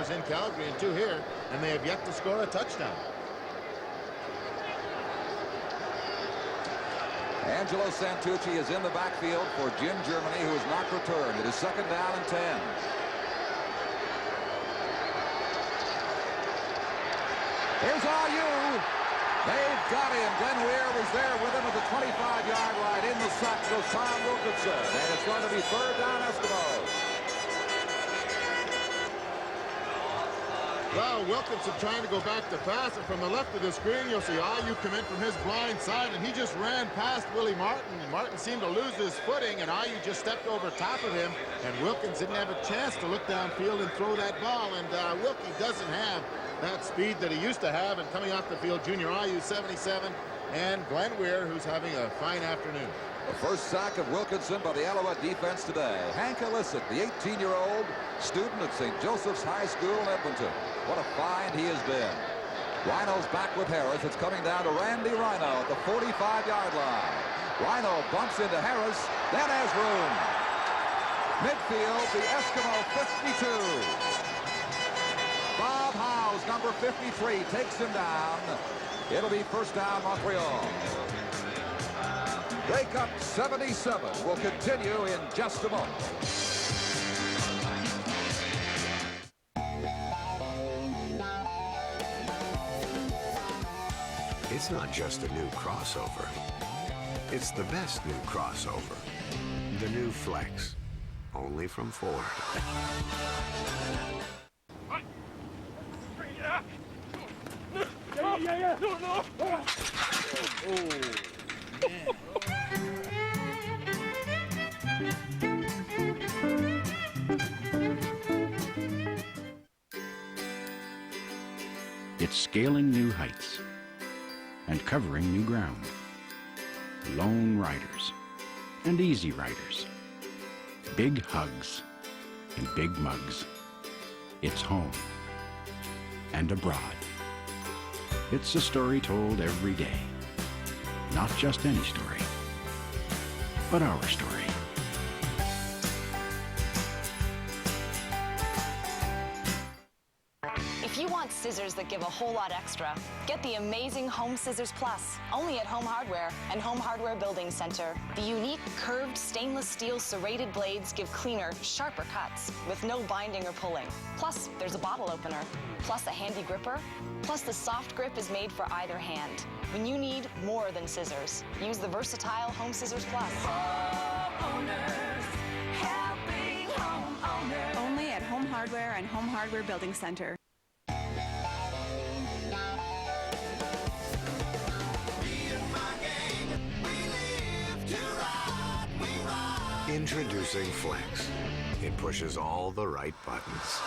turnovers in Calgary and 2 here, and they have yet to score a touchdown. Angelo Santucci is in the backfield for Jim Germany, who has not returned. It is 2nd down and 10. Here's RU. They've got him. Glenn Weir was there with him at the 25-yard line. In the sack goes Tom Wilkinson. And it's going to be 3rd down Eskimos. Well, Wilkinson trying to go back to pass, and from the left of the screen, you'll see Ayu come in from his blind side, and he just ran past Willie Martin, and Martin seemed to lose his footing, and Ayu just stepped over top of him, and Wilkins didn't have a chance to look downfield and throw that ball, and Wilkie doesn't have that speed that he used to have, and coming off the field, Junior Ayu, 77, and Glenn Weir, who's having a fine afternoon. The first sack of Wilkinson by the Alouette defense today. Hank Illicit, the 18-year-old student at St. Joseph's High School in Edmonton. What a find he has been. Rhino's back with Harris. It's coming down to Randy Rhino at the 45-yard line. Rhino bumps into Harris, then has room. Midfield, the Eskimo 52. Bob Howes, number 53, takes him down. It'll be 1st down Montreal. Grey Cup 77 will continue in just a moment. It's not just a new crossover. It's the best new crossover. The new Flex. Only from Ford. Yeah. No. Oh, man. It's scaling new heights and covering new ground. Lone riders and easy riders. Big hugs and big mugs. It's home and abroad. It's a story told every day. Not just any story, but our story. If you want scissors that give a whole lot extra, get the amazing Home Scissors Plus, only at Home Hardware and Home Hardware Building Center. The unique curved stainless steel serrated blades give cleaner, sharper cuts with no binding or pulling. Plus, there's a bottle opener, plus a handy gripper, plus the soft grip is made for either hand. When you need more than scissors, use the versatile Home Scissors Plus. Homeowners, helping homeowners. Only at Home Hardware and Home Hardware Building Center. Introducing Flex. It pushes all the right buttons.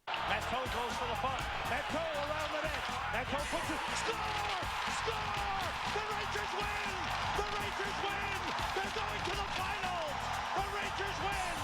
Matteau goes for the punt. Matteau around the net. Matteau puts it. Score! Score! The Rangers win! The Rangers win! They're going to the finals! The Rangers win!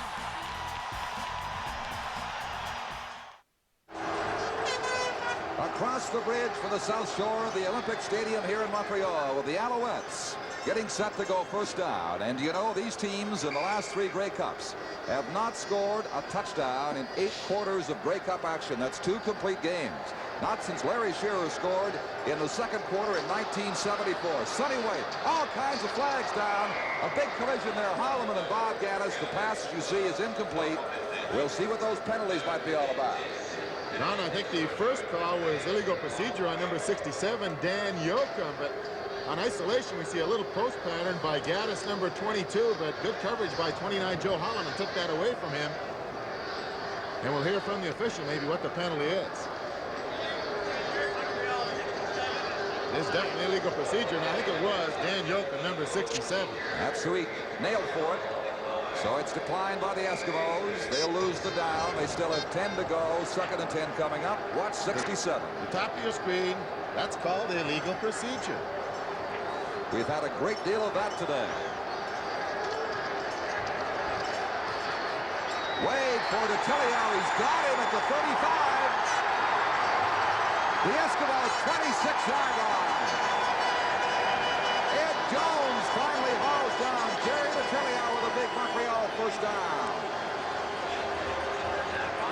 Across the bridge for the south shore of the Olympic Stadium here in Montreal with the Alouettes getting set to go 1st down. And you know, these teams in the last 3 Grey Cups have not scored a touchdown in 8 quarters of Grey Cup action. That's 2 complete games. Not since Larry Shearer scored in the 2nd quarter in 1974. Sonny White, all kinds of flags down. A big collision there. Holloman and Bob Gaddis. The pass, as you see, is incomplete. We'll see what those penalties might be all about. Don, I think the first call was illegal procedure on number 67, Dan Yoakum, but on isolation, we see a little post pattern by Gaddis, number 22, but good coverage by 29, Joe Holloman, took that away from him. And we'll hear from the official maybe what the penalty is. It's definitely illegal procedure, and I think it was Dan Yoakum, number 67. That's who he nailed for it. So it's declined by the Eskimos. They'll lose the down. They still have 10 to go. 2nd and 10 coming up. Watch 67. The top of your screen, that's called illegal procedure. We've had a great deal of that today. Wade for DeTillio. He's got him at the 35. The Eskimos 26-yard line. Ed Jones finally hauls down Jerry DeTillio with a big Montreal 1st down.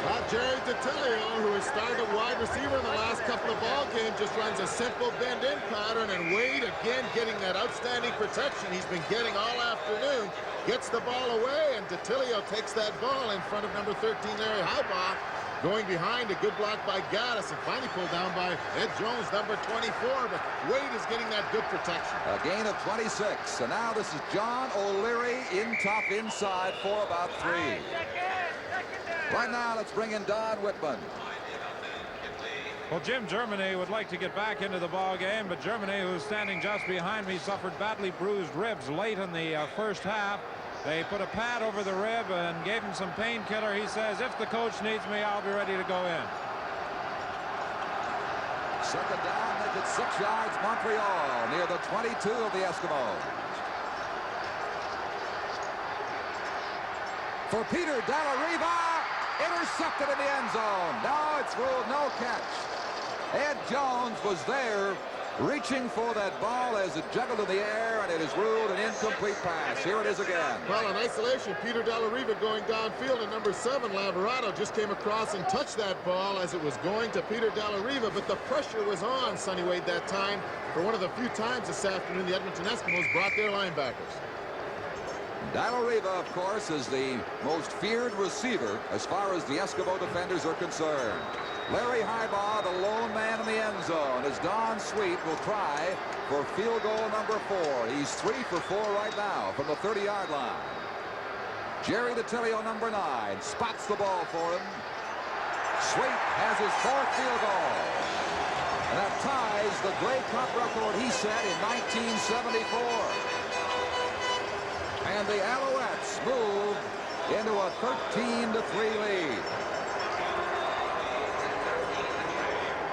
Well, Jerry Detilio, who has started at wide receiver in the last couple of ball games, just runs a simple bend-in pattern, and Wade again getting that outstanding protection he's been getting all afternoon. Gets the ball away, and Detilio takes that ball in front of number 13, Larry Highbaugh. Going behind, a good block by Gaddis, and finally pulled down by Ed Jones, number 24, but Wade is getting that good protection. A gain of 26, and now this is John O'Leary in top inside for about 3. Right now, let's bring in Don Whitman. Well, Jim Germany would like to get back into the ball game, but Germany, who's standing just behind me, suffered badly bruised ribs late in the first half. They put a pad over the rib and gave him some painkiller. He says, if the coach needs me, I'll be ready to go in. Second down, make it 6 yards, Montreal, near the 22 of the Eskimos. For Peter Della-Riva, intercepted in the end zone. Now it's ruled no catch. Ed Jones was there reaching for that ball as it juggled in the air, and it is ruled an incomplete pass. Here it is again. Well, in isolation, Peter Della-Riva going downfield, and number 7, Laverado, just came across and touched that ball as it was going to Peter Della-Riva, but the pressure was on Sonny Wade that time. For one of the few times this afternoon, the Edmonton Eskimos brought their linebackers. Della-Riva, of course, is the most feared receiver as far as the Eskimo defenders are concerned. Larry Highbaugh, the lone man in the end zone, as Don Sweet will try for field goal number 4. He's 3 for 4 right now from the 30-yard line. Jerry Detilio, number 9, spots the ball for him. Sweet has his 4th field goal. And that ties the Grey Cup record he set in 1974. And the Alouettes move into a 13-3 lead.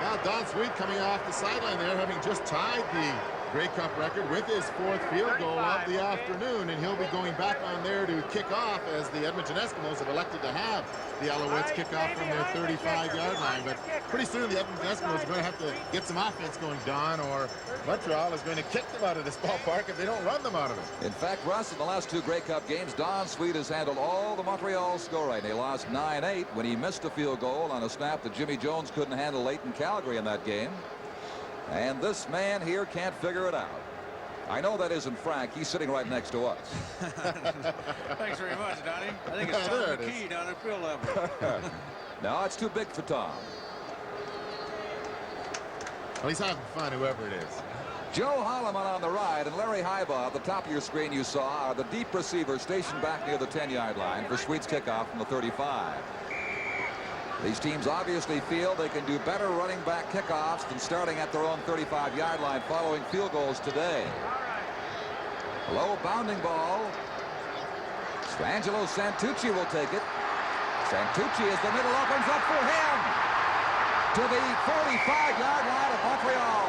Now Don Sweet coming off the sideline there, having just tied the Grey Cup record with his 4th field goal of the afternoon, and he'll be going back on there to kick off as the Edmonton Eskimos have elected to have the Alouettes kick off from their 35-yard line. But pretty soon the Edmonton Eskimos are going to have to get some offense going, Don, or Montreal is going to kick them out of this ballpark if they don't run them out of it. In fact, Russ, in the last 2 Grey Cup games, Don Sweet has handled all the Montreal scoring. They lost 9-8 when he missed a field goal on a snap that Jimmy Jones couldn't handle late in Calgary in that game. And this man here can't figure it out. I know that isn't Frank. He's sitting right next to us. Thanks very much, Donnie. I think it's Tom McKee down at field level. No, it's too big for Tom. Well, he's having fun, whoever it is. Joe Holloman on the right, and Larry Highbaugh at the top of your screen you saw are the deep receivers stationed back near the 10-yard line for Sweet's kickoff from the 35. These teams obviously feel they can do better running back kickoffs than starting at their own 35-yard line following field goals today. Low bounding ball. Angelo Santucci will take it. Santucci, as the middle opens up for him to the 45-yard line of Montreal.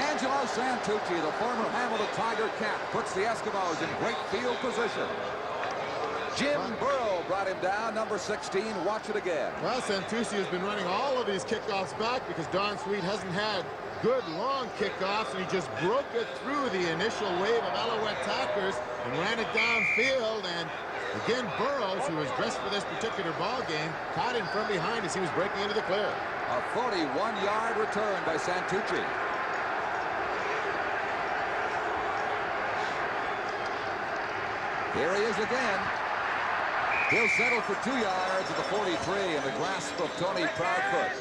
Angelo Santucci, the former Hamilton Tiger Cat, puts the Eskimos in great field position. Jim Burrow brought him down, number 16. Watch it again. Well, Santucci has been running all of these kickoffs back because Don Sweet hasn't had good long kickoffs, and he just broke it through the initial wave of Alouette attackers and ran it downfield. And again, Burrows, who was dressed for this particular ball game, caught him from behind as he was breaking into the clear. A 41-yard return by Santucci. Here he is again. He'll settle for 2 yards at the 43 in the grasp of Tony Proudfoot.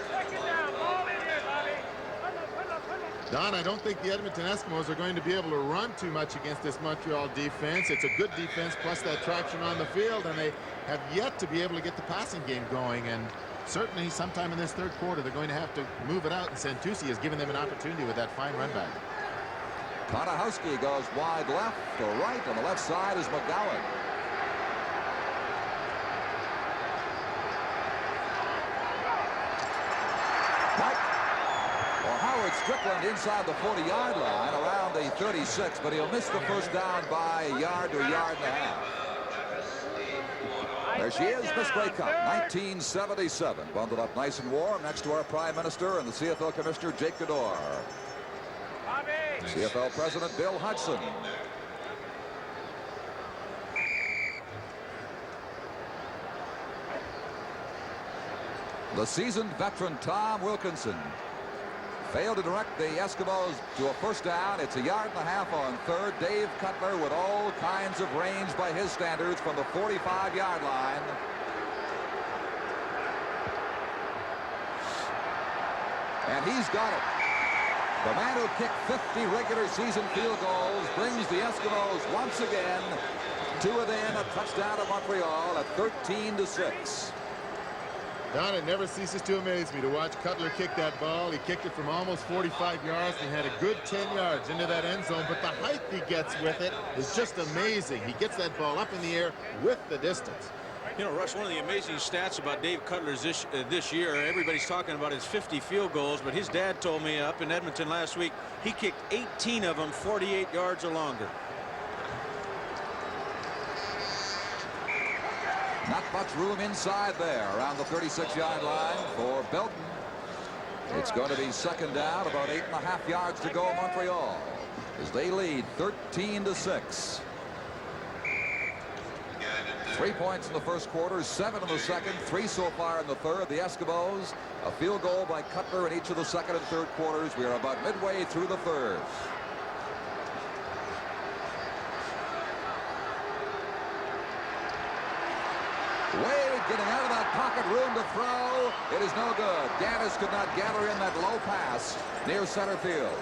Don, I don't think the Edmonton Eskimos are going to be able to run too much against this Montreal defense. It's a good defense plus that traction on the field, and they have yet to be able to get the passing game going. And certainly sometime in this 3rd quarter, they're going to have to move it out, and Santucci has given them an opportunity with that fine run back. Konahowski goes wide left or right. On the left side is McGowan. Howard Strickland inside the 40-yard line around the 36, but he'll miss the first down by a yard to a yard and a half. There she is, Miss Grey Cup, 1977. Bundled up nice and warm next to our Prime Minister and the CFL Commissioner, Jake Gador. CFL President Bill Hudson. The seasoned veteran Tom Wilkinson failed to direct the Eskimos to a first down. It's 1.5 yards on third. Dave Cutler with all kinds of range by his standards from the 45-yard line. And he's got it. The man who kicked 50 regular season field goals brings the Eskimos once again to within a touchdown of Montreal at 13-6. Don, it never ceases to amaze me to watch Cutler kick that ball. He kicked it from almost 45 yards and had a good 10 yards into that end zone, but the height he gets with it is just amazing. He gets that ball up in the air with the distance. You know, Russ, one of the amazing stats about Dave Cutler's this year, everybody's talking about his 50 field goals, but his dad told me up in Edmonton last week, he kicked 18 of them 48 yards or longer. Not much room inside there around the 36-yard line for Belton. It's going to be second down, about 8.5 yards to go, Montreal, as they lead 13-6. 3 points in the first quarter, 7 in the second, 3 so far in the third. The Eskimos, a field goal by Cutler in each of the second and third quarters. We are about midway through the third. Wade getting out of that pocket, room to throw. It is no good. Gaddis could not gather in that low pass near center field.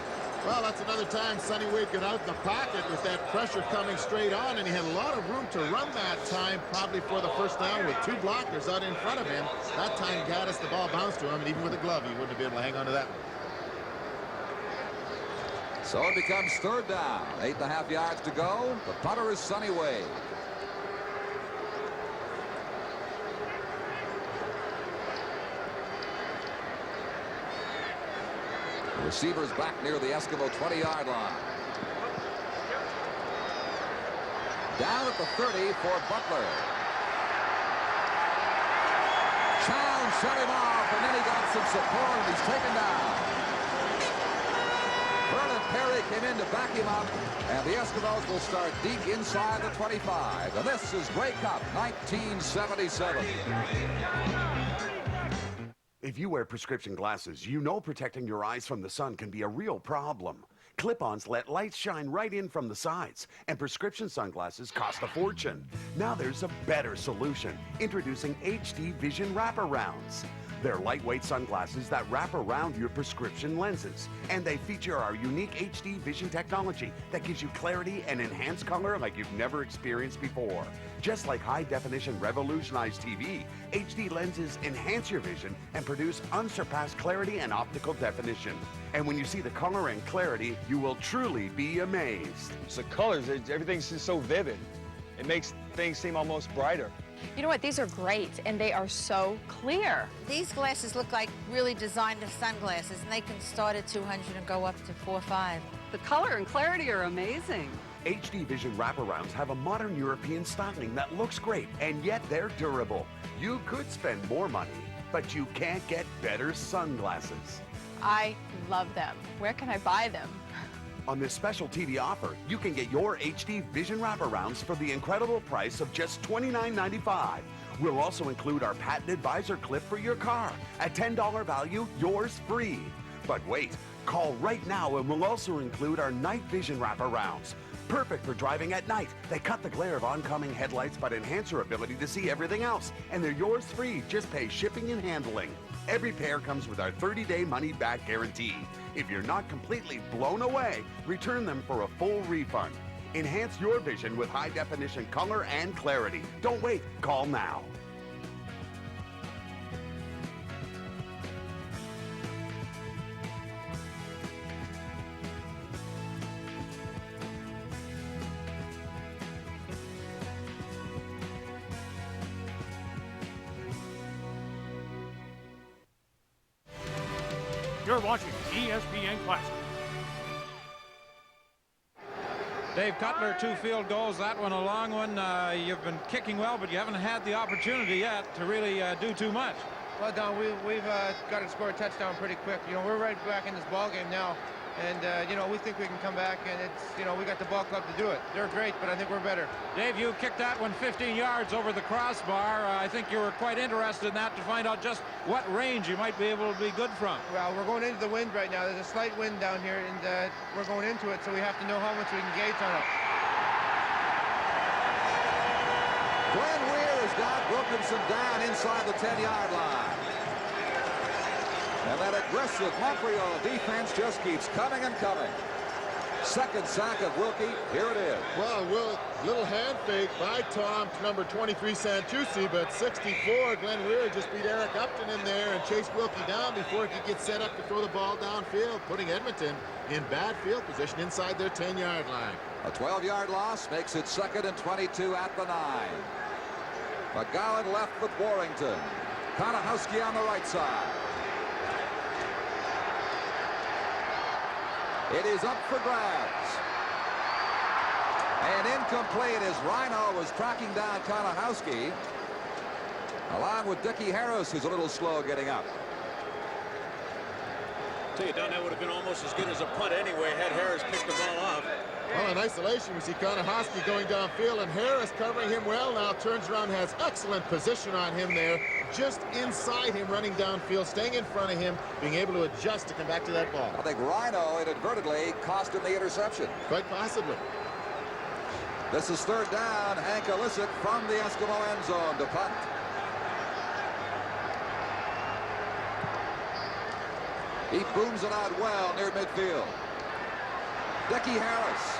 Well, that's another time Sonny Wade got out in the pocket with that pressure coming straight on, and he had a lot of room to run that time, probably for the first down with 2 blockers out in front of him. That time, Gaddis, the ball bounced to him, and even with a glove, he wouldn't have been able to hang on to that one. So it becomes third down, 8.5 yards to go. The punter is Sonny Wade. Receivers back near the Eskimo 20-yard line. Down at the 30 for Butler. Chown shut him off, and then he got some support, and he's taken down. Vernon Perry came in to back him up, and the Eskimos will start deep inside the 25. And this is Grey Cup 1977. If you wear prescription glasses, you know protecting your eyes from the sun can be a real problem. Clip-ons let light shine right in from the sides, and prescription sunglasses cost a fortune. Now there's a better solution. Introducing HD Vision Wraparounds. They're lightweight sunglasses that wrap around your prescription lenses, and they feature our unique HD Vision technology that gives you clarity and enhanced color like you've never experienced before. Just like high-definition revolutionized TV, HD lenses enhance your vision and produce unsurpassed clarity and optical definition. And when you see the color and clarity, you will truly be amazed. It's the colors, everything's just so vivid. It makes things seem almost brighter. You know what? These are great, and they are so clear. These glasses look like really designed sunglasses, and they can start at $200 and go up to $400 or $500. The color and clarity are amazing. HD Vision Wraparounds have a modern European styling that looks great, and yet they're durable. You could spend more money, but you can't get better sunglasses. I love them. Where can I buy them? On this special TV offer, you can get your HD Vision Wraparounds for the incredible price of just $29.95. We'll also include our patented visor clip for your car. At $10 value, yours free. But wait, call right now and we'll also include our night vision wraparounds. Perfect for driving at night. They cut the glare of oncoming headlights but enhance your ability to see everything else. And they're yours free. Just pay shipping and handling. Every pair comes with our 30-day money-back guarantee. If you're not completely blown away, return them for a full refund. Enhance your vision with high-definition color and clarity. Don't wait. Call now. You're watching ESPN Classic. Dave Cutler, 2 field goals. That one a long one. You've been kicking well, but you haven't had the opportunity yet to really do too much. Well, Don, we've got to score a touchdown pretty quick. You know, we're right back in this ball game now. And, you know, we think we can come back, and it's, you know, we got the ball club to do it. They're great, but I think we're better. Dave, you kicked that one 15 yards over the crossbar. I think you were quite interested in that to find out just what range you might be able to be good from. Well, we're going into the wind right now. There's a slight wind down here, and we're going into it, so we have to know how much we can gauge on it. Glenn Weir has got Wilkinson down inside the 10-yard line. And that aggressive Montreal defense just keeps coming and coming. Second sack of Wilkie. Here it is. Well, little hand fake by Tom to number 23 Santucci, but 64 Glenn Weir just beat Eric Upton in there and chased Wilkie down before he could get set up to throw the ball downfield, putting Edmonton in bad field position inside their 10-yard line. A 12-yard loss makes it 2nd and 22 at the 9. McGowan left with Warrington. Konahowski on the right side. It is up for grabs. And incomplete as Rhino was tracking down Konahowski, along with Dickie Harris, who's a little slow getting up. Tell you, Don, that would have been almost as good as a punt anyway had Harris picked the ball off. Well, in isolation, we see Konahowski going downfield, and Harris covering him well now, turns around, has excellent position on him there, just inside him, running downfield, staying in front of him, being able to adjust to come back to that ball. I think Rhino inadvertently cost him the interception. Quite possibly. This is 3rd down. Hank Illicit from the Eskimo end zone to punt. He booms it out well near midfield. Dickie Harris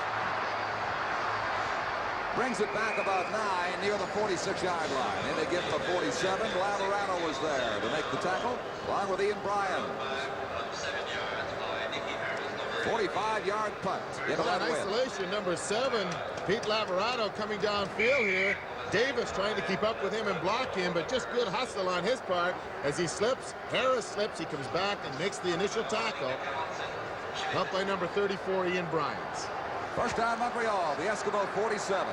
brings it back about 9 near the 46-yard line. And they give him a 47. Laverano was there to make the tackle, along with Ian Bryan. 45-yard punt into that in win. isolation, number 7, Pete Laverano coming downfield here. Davis trying to keep up with him and block him, but just good hustle on his part. As he slips, Harris slips, he comes back and makes the initial tackle. Helped by number 34, Ian Bryant. First down, Montreal, the Eskimo 47.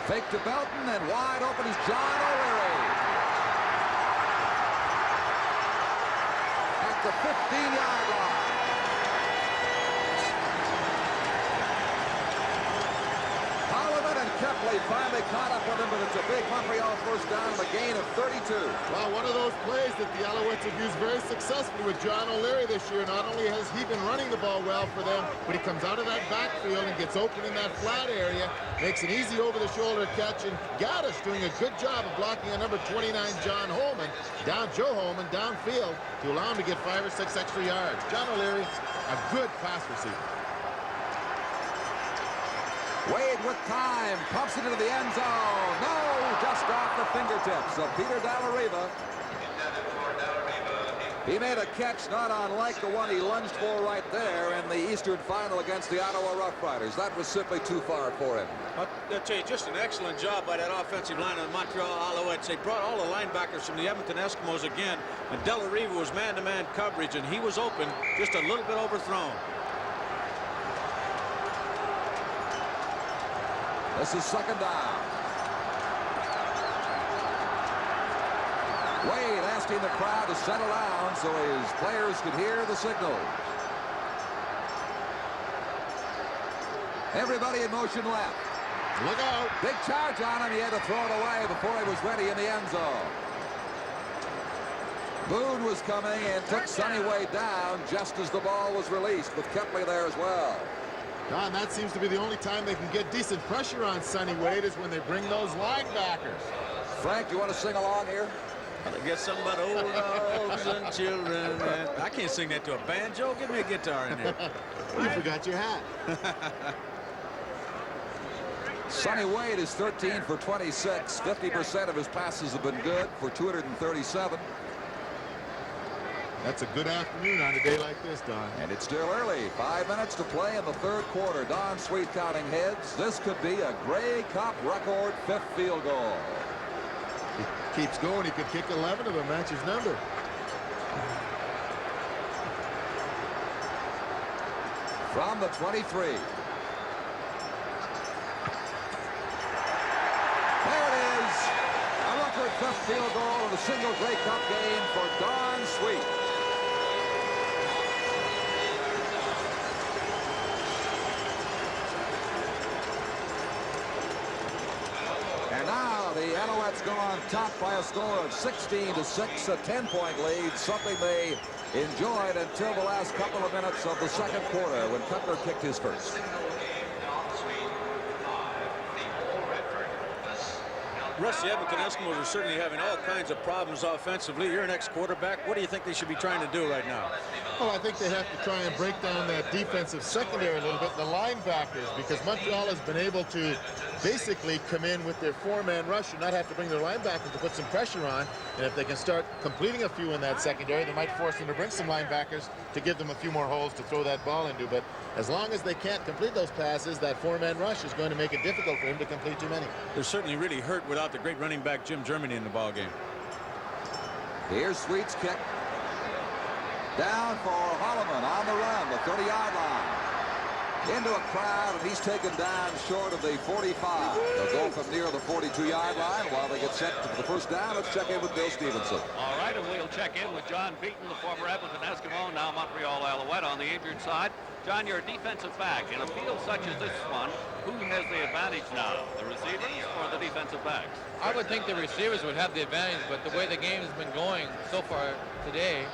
Fake to Belton, and wide open is John O'Leary. At the 15-yard line. Holloman and Kepley finally caught up with him, but it's a big Montreal first down and a gain of 32. Well, one of those plays that the Alouettes have used very successfully with John O'Leary this year. Not only has he been running the ball well for them, but he comes out of that backfield and gets open in that flat area, makes an easy over-the-shoulder catch, and Gaddis doing a good job of blocking a number 29, John Holman, Joe Holman, downfield to allow him to get 5 or 6 extra yards. John O'Leary, a good pass receiver. Wade with time, pumps it into the end zone. No, just off the fingertips of Peter Dallariva. He made a catch not unlike the one he lunged for right there in the Eastern Final against the Ottawa Rough Riders. That was simply too far for him. I'll tell you, just an excellent job by that offensive line of the Montreal Alouettes. They brought all the linebackers from the Edmonton Eskimos again, and Dallariva was man-to-man coverage, and he was open, just a little bit overthrown. This is 2nd down. Wade asking the crowd to settle down so his players could hear the signal. Everybody in motion left. Look out. Big charge on him. He had to throw it away before he was ready in the end zone. Boone was coming and took Sonny Wade down just as the ball was released, with Kepley there as well. Don, that seems to be the only time they can get decent pressure on Sonny Wade is when they bring those linebackers. Frank, do you want to sing along here? I guess something about old dogs and children. I can't sing that to a banjo. Give me a guitar in there. You forgot your hat. Sonny Wade is 13 for 26. 50% of his passes have been good for 237. That's a good afternoon on a day like this, Don. And it's still early. 5 minutes to play in the 3rd quarter. Don Sweet counting heads. This could be a Grey Cup record 5th field goal. He keeps going. He could kick 11 of them. Match his number. From the 23. There it is. A record 5th field goal in a single Grey Cup game for Don Sweet. Alouettes go on top by a score of 16-6, a 10-point lead, something they enjoyed until the last couple of minutes of the second quarter when Cutler kicked his first. Russ, the Edmonton Eskimos are certainly having all kinds of problems offensively. You're an ex-quarterback. What do you think they should be trying to do right now? Well, I think they have to try and break down that defensive secondary a little bit, the linebackers, because Montreal has been able to basically come in with their four-man rush and not have to bring their linebackers to put some pressure on. And if they can start completing a few in that secondary, they might force them to bring some linebackers to give them a few more holes to throw that ball into. But as long as they can't complete those passes, that four-man rush is going to make it difficult for him to complete too many. They're certainly really hurt without the great running back Jim Germany in the ball game. Here's Sweet's kick. Down for Holloman on the run, the 30-yard line. Into a crowd, and he's taken down short of the 45. They'll go from near the 42-yard line while they get set for the first down. Let's check in with Bill Stevenson. All right, and we'll check in with John Beaton, the former Edmonton Eskimo, now Montreal Alouette on the injured side. John, you're a defensive back. In a field such as this one, who has the advantage now, the receivers or the defensive backs? I would think the receivers would have the advantage, but the way the game has been going so far today,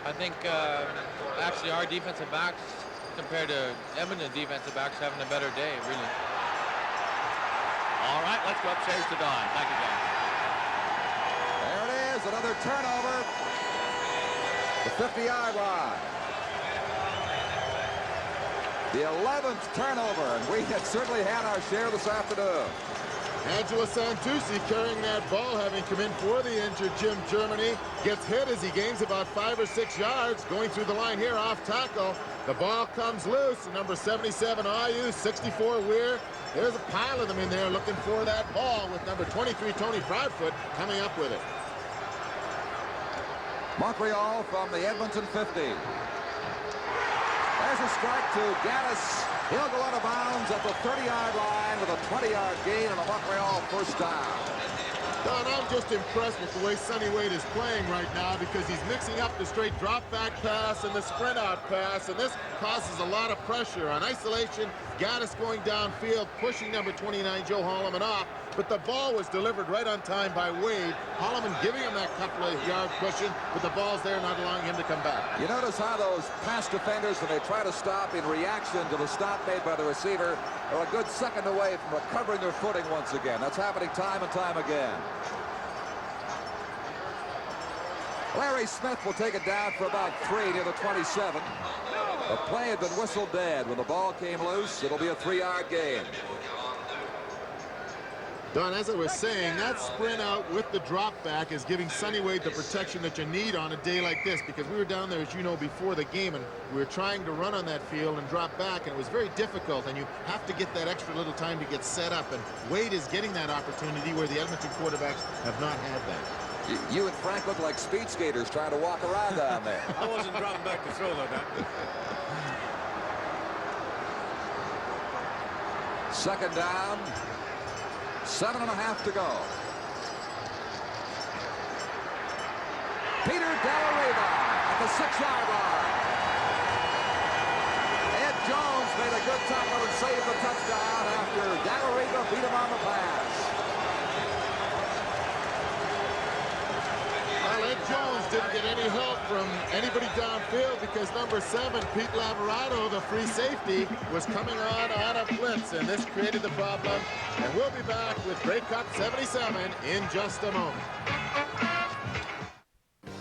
I think actually our defensive backs compared to Edmonton defensive backs having a better day, really. All right, let's go upstairs to Don. Thank you, John. There it is, another turnover. The 50-yard line. The 11th turnover, and we have certainly had our share this afternoon. Angelo Santucci carrying that ball, having come in for the injured Jim Germany, gets hit as he gains about 5 or 6 yards, going through the line here off tackle. The ball comes loose. Number 77 Ayu, 64 Weir. There's a pile of them in there looking for that ball, with number 23 Tony Proudfoot coming up with it. Montreal from the Edmonton 50. There's a strike to Gaddis. He'll go out of bounds at the 30-yard line with a 20-yard gain and a Montreal first down. Don, I'm just impressed with the way Sonny Wade is playing right now, because he's mixing up the straight drop-back pass and the sprint-out pass, and this causes a lot of pressure. On isolation, Gaddis going downfield, pushing number 29 Joe Holloman off, but the ball was delivered right on time by Wade. Holloman giving him that couple of yard cushion, but the ball's there, not allowing him to come back. You notice how those pass defenders, when they try to stop in reaction to the stop made by the receiver, are a good second away from recovering their footing once again. That's happening time and time again. Larry Smith will take it down for about 3 near the 27. The play had been whistled dead. When the ball came loose, it'll be a 3-yard gain. Don, as I was saying, that sprint out with the drop back is giving Sonny Wade the protection that you need on a day like this, because we were down there, as you know, before the game, and we were trying to run on that field and drop back, and it was very difficult, and you have to get that extra little time to get set up, and Wade is getting that opportunity where the Edmonton quarterbacks have not had that. You and Frank look like speed skaters trying to walk around down there. I wasn't dropping back to throw like that. Second down. 7.5 to go. Peter Delareva at the 6-yard line. Ed Jones made a good tackle and saved the touchdown after Delareva beat him on the pass. Well, Ed Jones didn't get any help from anybody downfield, because number 7, Pete Lavarado, the free safety, was coming on a blitz, and this created the problem. And we'll be back with Grey Cup 77 in just a moment.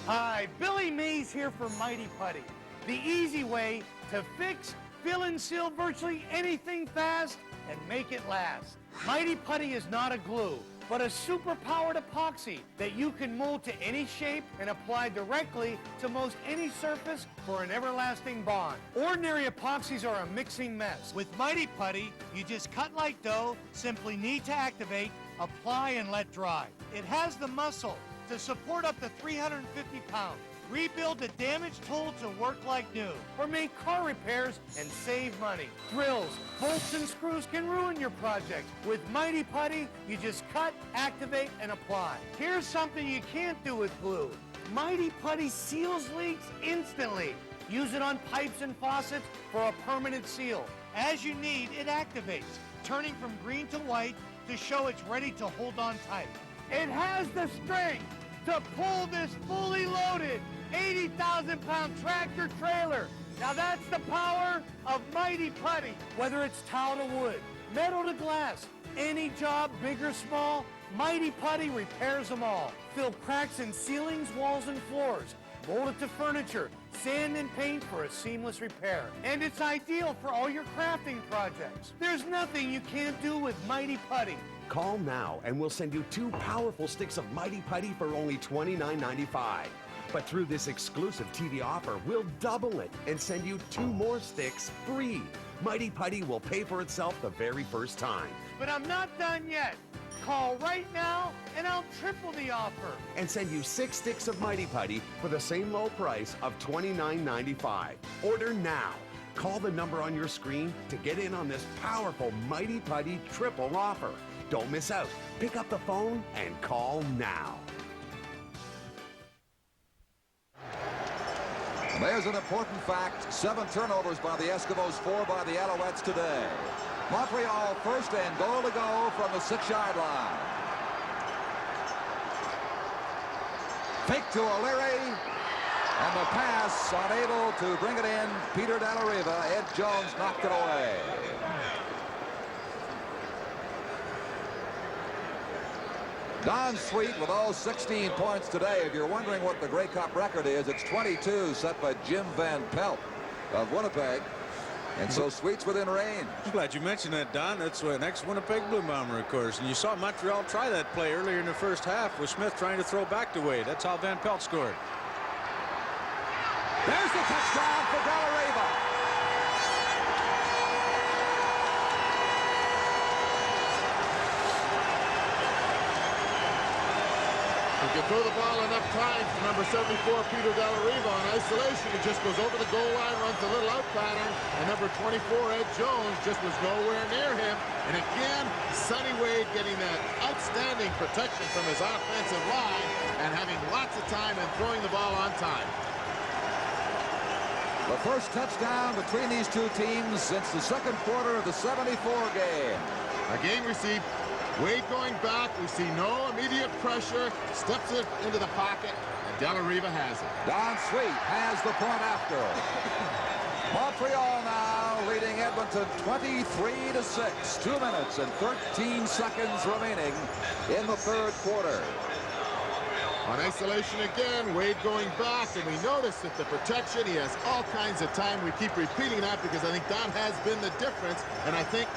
Hi, Billy Mays here for Mighty Putty. The easy way to fix, fill, and seal virtually anything fast and make it last. Mighty Putty is not a glue, but a super-powered epoxy that you can mold to any shape and apply directly to most any surface for an everlasting bond. Ordinary epoxies are a mixing mess. With Mighty Putty, you just cut like dough, simply need to activate, apply, and let dry. It has the muscle to support up to 350 pounds. Rebuild the damaged tool to work like new, or make car repairs and save money. Drills, bolts, and screws can ruin your project. With Mighty Putty, you just cut, activate, and apply. Here's something you can't do with glue. Mighty Putty seals leaks instantly. Use it on pipes and faucets for a permanent seal. As you need, it activates, turning from green to white to show it's ready to hold on tight. It has the strength to pull this fully loaded 80,000-pound tractor trailer. Now that's the power of Mighty Putty. Whether it's tile to wood, metal to glass, any job, big or small, Mighty Putty repairs them all. Fill cracks in ceilings, walls, and floors. Mold it to furniture, sand and paint for a seamless repair. And it's ideal for all your crafting projects. There's nothing you can't do with Mighty Putty. Call now and we'll send you 2 powerful sticks of Mighty Putty for only $29.95. But through this exclusive TV offer, we'll double it and send you 2 more sticks free. Mighty Putty will pay for itself the very first time. But I'm not done yet. Call right now and I'll triple the offer. And send you 6 sticks of Mighty Putty for the same low price of $29.95. Order now. Call the number on your screen to get in on this powerful Mighty Putty triple offer. Don't miss out. Pick up the phone and call now. There's an important fact. 7 turnovers by the Eskimos, 4 by the Alouettes today. Montreal first and goal to go from the 6-yard line. Fake to O'Leary. And the pass unable to bring it in. Peter De La Riva. Ed Jones knocked it away. Don Sweet with all 16 points today. If you're wondering what the Grey Cup record is, it's 22 set by Jim Van Pelt of Winnipeg. And so Sweet's within range. I'm glad you mentioned that, Don. That's an ex-Winnipeg Blue Bomber, of course. And you saw Montreal try that play earlier in the first half with Smith trying to throw back to Wade. That's how Van Pelt scored. There's the touchdown for De La Riva. If you throw the ball enough times to number 74, Peter De La Riva, on isolation, he just goes over the goal line, runs a little out pattern, and number 24, Ed Jones, just was nowhere near him. And again, Sonny Wade getting that outstanding protection from his offensive line and having lots of time and throwing the ball on time. The first touchdown between these two teams since the second quarter of the 74 game. A game received. Wade going back. We see no immediate pressure. Steps it into the pocket, and De La Riva has it. Don Sweet has the point after. Montreal now leading Edmonton 23-6. 2 minutes and 13 seconds remaining in the third quarter. On isolation again, Wade going back, and we notice that the protection, he has all kinds of time. We keep repeating that because I think that has been the difference, and I think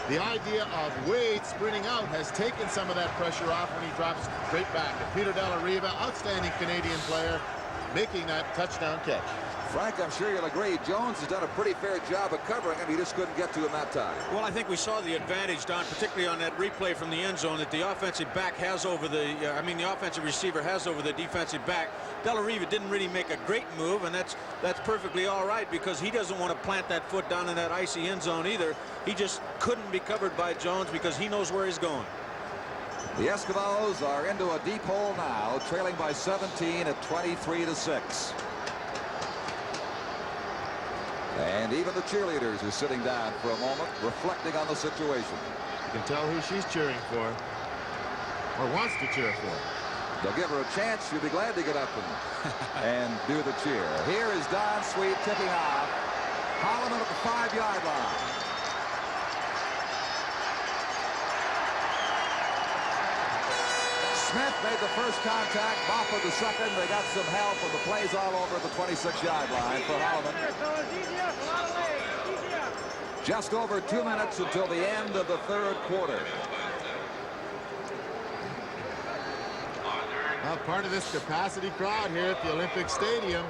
the idea of Wade sprinting out has taken some of that pressure off when he drops straight back. And Peter De La Riva, outstanding Canadian player, making that touchdown catch. Frank, I'm sure you'll agree, Jones has done a pretty fair job of covering him. He just couldn't get to him that time. Well, I think we saw the advantage, Don, particularly on that replay from the end zone that the offensive back has over the, the offensive receiver has over the defensive back. De La Riva didn't really make a great move, and that's perfectly all right because he doesn't want to plant that foot down in that icy end zone either. He just couldn't be covered by Jones because he knows where he's going. The Eskimos are into a deep hole now, trailing by 17 at 23-6. And even the cheerleaders are sitting down for a moment, reflecting on the situation. You can tell who she's cheering for, or wants to cheer for. They'll give her a chance. She'll be glad to get up and do the cheer. Here is Don Sweet tipping off. Holloman at the 5-yard line. Smith made the first contact, Moffat the second. They got some help, and the play's all over the 26-yard line for Holloman. Just over 2 minutes until the end of the third quarter. Well, part of this capacity crowd here at the Olympic Stadium,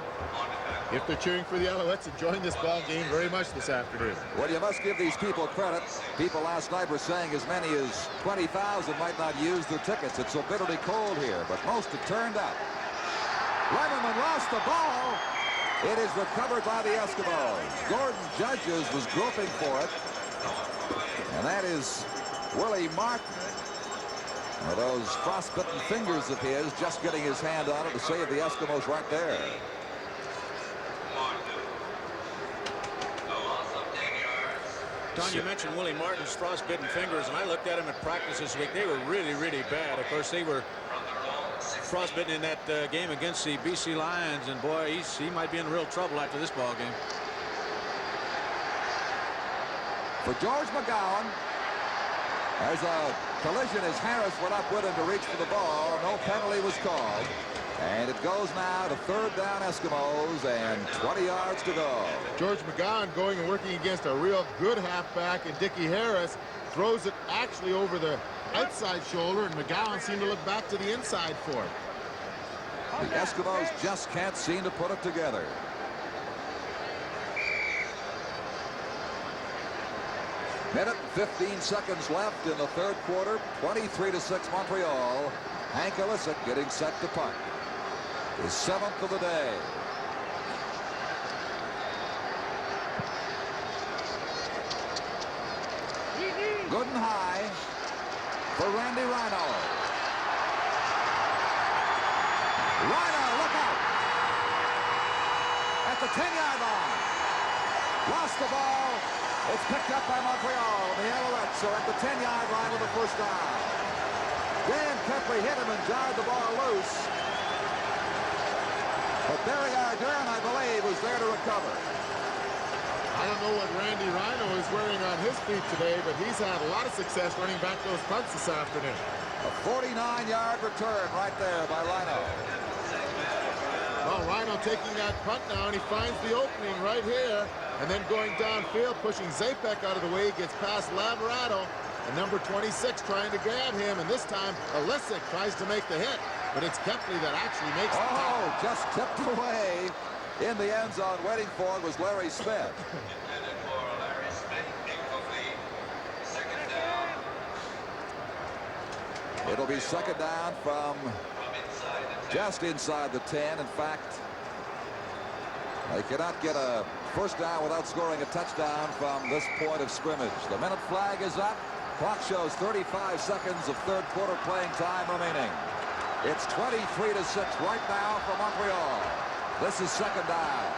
if they're cheering for the Alouettes, enjoying this ball game very much this afternoon. Well, you must give these people credit. People last night were saying as many as 20,000 might not use their tickets. It's so bitterly cold here, but most have turned out. Leverman lost the ball. It is recovered by the Eskimos. Gordon Judges was groping for it. And that is Willie Martin. Well, those frostbitten fingers of his just getting his hand on it to save the Eskimos right there. Don, you mentioned Willie Martin's frostbitten fingers, and I looked at him at practice this week. They were really, really bad. Of course, they were frostbitten in that game against the BC Lions, and boy, he might be in real trouble after this ball game. For George McGowan, there's a collision as Harris went up with him to reach for the ball. No penalty was called. And it goes now to third down Eskimos and 20 yards to go. George McGowan going and working against a real good halfback, and Dickie Harris throws it actually over the outside shoulder, and McGowan seemed to look back to the inside for it. The Eskimos just can't seem to put it together. Minute and 15 seconds left in the third quarter. 23-6 Montreal. Hank Illicek getting set to punt. His 7th of the day. Good and high for Randy Rhino. Rhino, look out! At the 10-yard line. Lost the ball. It's picked up by Montreal. The Alouettes are at the 10-yard line with the first down. Dan Kempley hit him and jarred the ball loose. But Barry Ardern, I believe, was there to recover. I don't know what Randy Rhino is wearing on his feet today, but he's had a lot of success running back those punts this afternoon. A 49-yard return right there by Rhino. Well, Rhino taking that punt now, and he finds the opening right here. And then going downfield, pushing Zapek out of the way, gets past Laverato. And number 26 trying to grab him, and this time Illicek tries to make the hit. But it's Kempley that actually makes the tackle. Just tipped away in the end zone. Waiting for it was Larry Smith. It'll be second down from just inside the 10. In fact, they cannot get a first down without scoring a touchdown from this point of scrimmage. The minute flag is up. Clock shows 35 seconds of third quarter playing time remaining. It's 23-6 right now for Montreal. This is second down.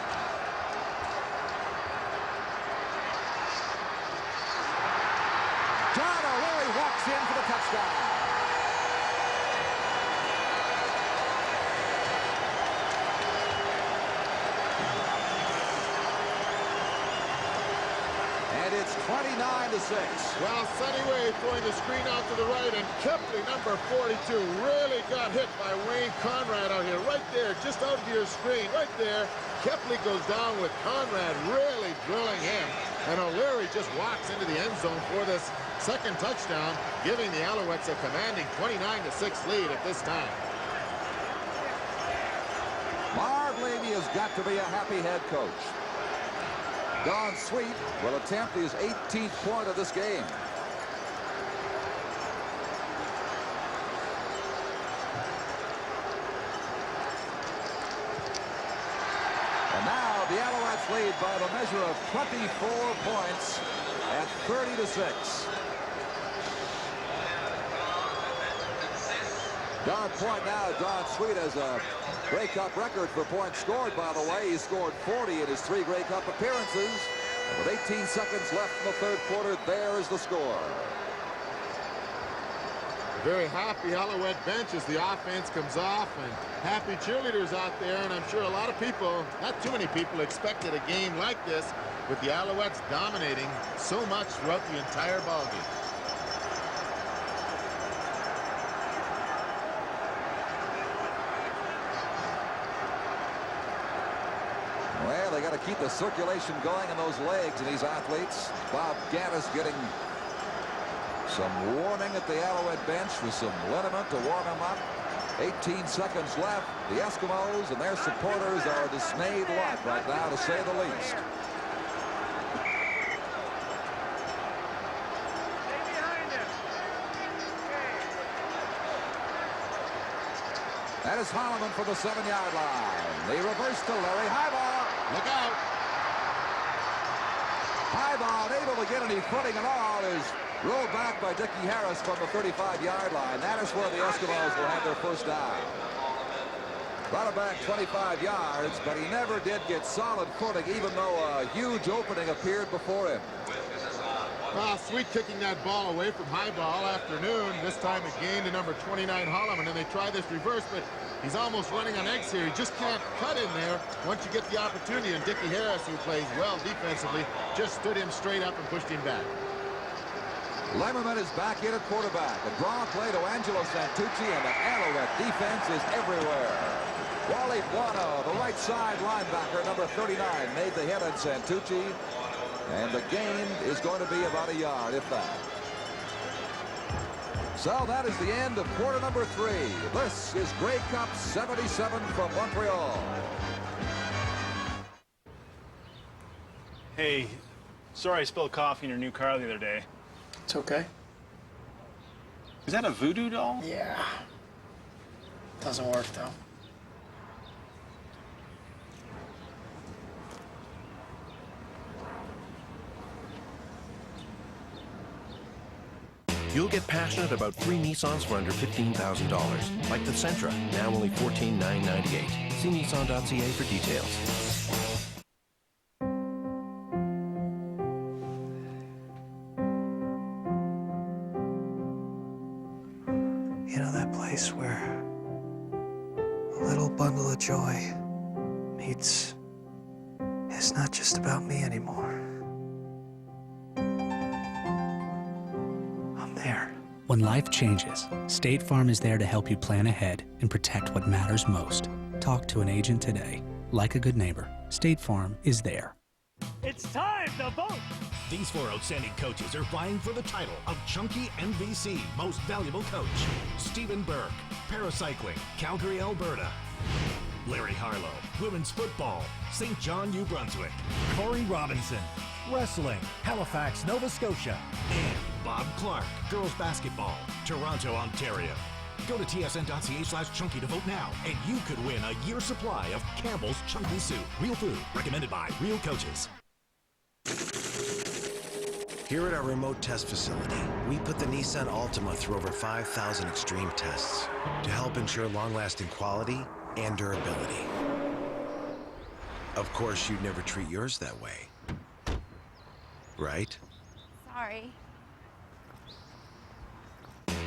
John O'Leary walks in for the touchdown. And it's 29-6. Well, Sonny Way throwing the screen out to the right, and Kempley, number 42, really got hit by Wayne Conrad out here. Right there, just out of your screen, right there. Kempley goes down with Conrad really drilling him. And O'Leary just walks into the end zone for this second touchdown, giving the Alouettes a commanding 29-6 lead at this time. Marv Levy has got to be a happy head coach. Don Sweet will attempt his 18th point of this game. And now the Alouettes lead by the measure of 24 points at 30-6. Don Point now. Don Sweet has a Grey Cup record for points scored, by the way. He scored 40 in his 3 Grey Cup appearances. And with 18 seconds left in the third quarter, there is the score. Very happy Alouette bench as the offense comes off, and happy cheerleaders out there. And I'm sure a lot of people, not too many people, expected a game like this with the Alouettes dominating so much throughout the entire ballgame. Well, they got to keep the circulation going in those legs in these athletes. Bob Gaddis getting some warning at the Alouette bench with some liniment to warm him up. 18 seconds left. The Eskimos and their supporters are a dismayed lot right now, to say the least. That is Holloman for the 7-yard line. They reverse to Larry Highball. Look out. Highball unable to get any footing at all is rolled back by Dickie Harris from the 35-yard line. That is where the Eskimos will have their first down. Brought it back 25 yards, but he never did get solid footing, even though a huge opening appeared before him. Sweet kicking that ball away from high ball afternoon. This time it gained to number 29 Holloman, and they try this reverse, but he's almost running on eggs here. He just can't cut in there once you get the opportunity. And Dickie Harris, who plays well defensively, just stood him straight up and pushed him back. Lemmerman is back in at quarterback. A draw play to Angelo Santucci, and the Alouette defense is everywhere. Wally Buono, the right side linebacker, number 39, made the hit on Santucci. And the gain is going to be about a yard, if that. So that is the end of quarter number 3. This is Grey Cup 77 from Montreal. Hey, sorry I spilled coffee in your new car the other day. It's okay. Is that a voodoo doll? Yeah. Doesn't work, though. You'll get passionate about 3 Nissans for under $15,000, like the Sentra, now only $14,998. See Nissan.ca for details. You know that place where a little bundle of joy meets, it's not just about me anymore. When life changes, State Farm is there to help you plan ahead and protect what matters most. Talk to an agent today. Like a good neighbor, State Farm is there. It's time to vote! These 4 outstanding coaches are vying for the title of Chunky NBC Most Valuable Coach. Stephen Burke, Paracycling, Calgary, Alberta. Larry Harlow, Women's Football, St. John, New Brunswick. Corey Robinson, Wrestling, Halifax, Nova Scotia. And Bob Clark, Girls Basketball, Toronto, Ontario. Go to tsn.ca/chunky to vote now, and you could win a year's supply of Campbell's Chunky Soup. Real food, recommended by real coaches. Here at our remote test facility, we put the Nissan Altima through over 5,000 extreme tests to help ensure long-lasting quality and durability. Of course, you'd never treat yours that way, right? Sorry.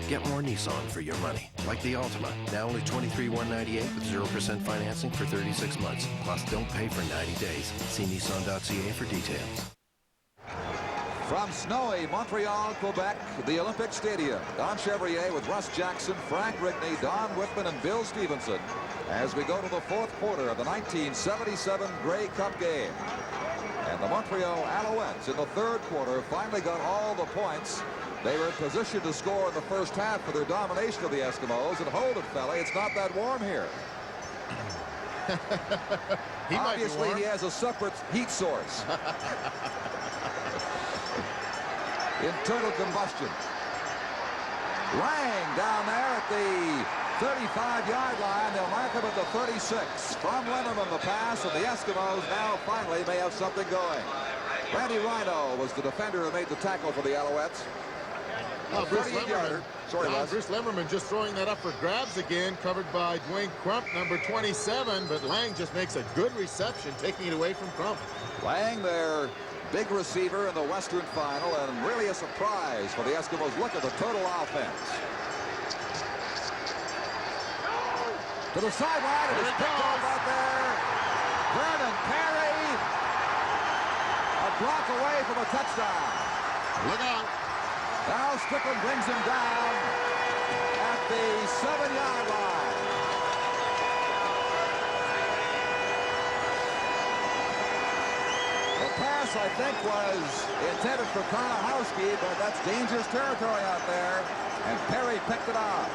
Get more Nissan for your money, like the Altima, now only $23,198 with 0% financing for 36 months. Plus, don't pay for 90 days. See Nissan.ca for details. From snowy Montreal, Quebec, the Olympic Stadium, Don Chevrier with Russ Jackson, Frank Rigney, Don Whitman, and Bill Stevenson as we go to the 4th quarter of the 1977 Grey Cup game. And the Montreal Alouettes in the 3rd quarter finally got all the points. They were in position to score in the first half for their domination of the Eskimos. And hold it, fella, it's not that warm here. Obviously, he has a separate heat source. Internal combustion. Lang down there at the 35-yard line. They'll mark him at the 36. From Lemmerman, the pass, and the Eskimos now finally may have something going. Randy Rhino was the defender who made the tackle for the Alouettes. Bruce Lemmerman just throwing that up for grabs again, covered by Dwayne Crump, number 27, but Lang just makes a good reception, taking it away from Crump. Lang, their big receiver in the Western Final, and really a surprise for the Eskimos. Look at the total offense. To the sideline, it is picked off out there. Vernon Perry, a block away from a touchdown. Look out. Now Strickland brings him down at the 7-yard line. The pass, I think, was intended for Karnahowski, but that's dangerous territory out there, and Perry picked it off.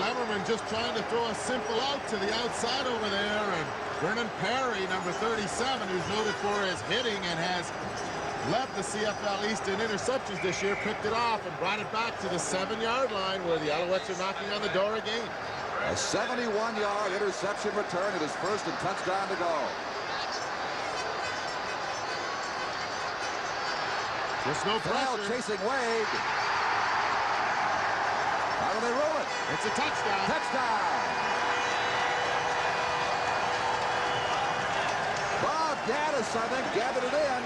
Lemmerman just trying to throw a simple out to the outside over there, and Vernon Perry, number 37, who's noted for his hitting and has led the CFL East in interceptions this year, picked it off and brought it back to the 7-yard line where the Alouettes are knocking on the door again. A 71-yard interception return. It is first and touchdown to go. Just no pressure. Chasing Wade. How do they rule it? It's a touchdown. Touchdown. Bob Gaddis, I think, gathered it in.